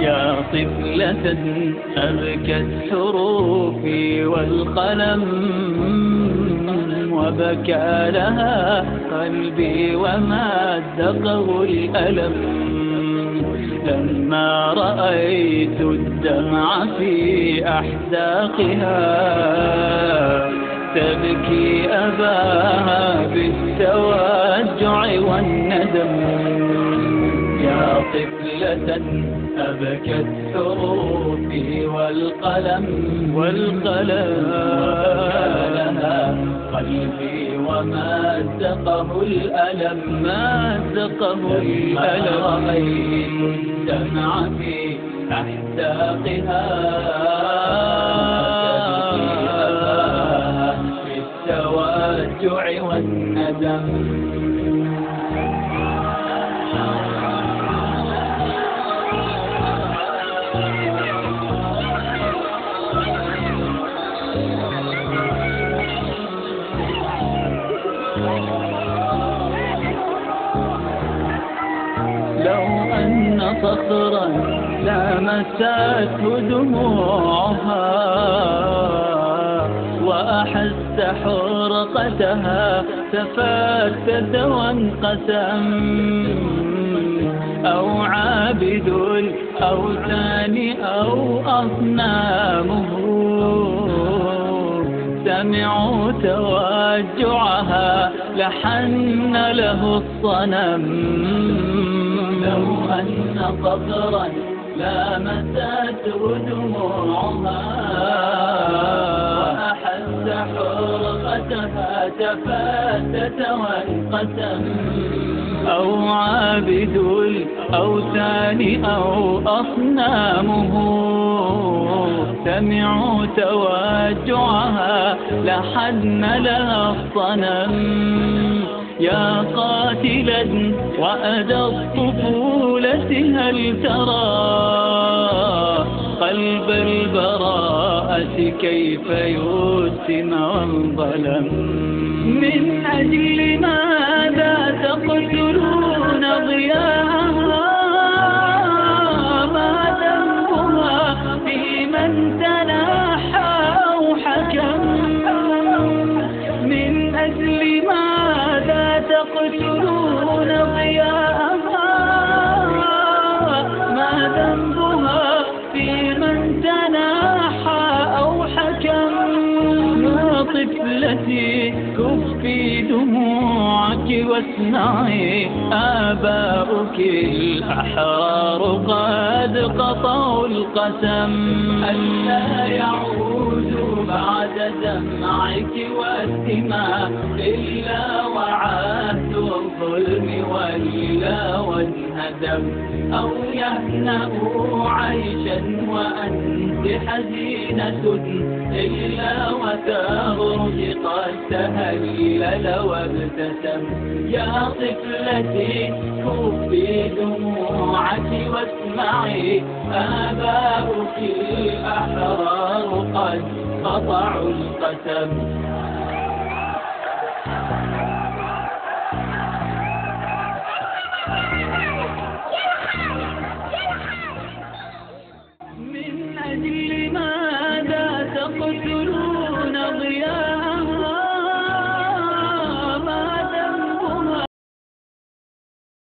يا طفلة أبكت حروفي والقلم، وبكى لها قلبي ومزقه الألم، لما رأيت الدمع في أحداقها تبكي أباها بالتوجع والندم. يا طفلة أبكت حروفي والقلم، لها قلبي ومزقه الألم، رأيت الدمع في أحداقها بالتوجع والندم. لو أن صخرا لمسته دموعها وأحس حرقتها تفتت وانقسم، أو عابد الأوثان أو أصنامه سمعوا توجعها لحن له الصنم. لو أن قطرا لامسته دموعها وأحس حرقتها تفتت وانقسم، أو عابد الأوثان أو أصنامه سمعوا توجعها لحن لها الصنم. يا قاتلا وأدى الطفولة هل ترى قلب البراءة كيف يسم وانظلم؟ من أجل ماذا تقتلون ضياءها؟ ما ذنبها في من تناحى أو حكم؟ من أجل ماذا تقتلون ضياءها؟ ما ذنبها في من تناحى أو حكم؟ يا طفلتي كفي دموعك واسمعي، آباؤك الأحرار قد قطعوا القسم، ألا يعودوا بعد دمعك والدماء إلا وعاد الظلم وإلا وانهدم، أو يهنأوا عيشا وأنت حزينة إلا وتخرج قد تهلل وابتسم. يا طفلتي كفي دموعك واسمعي، آباؤك الأحرار قد قطعوا القسم. من أجل ماذا تقتلون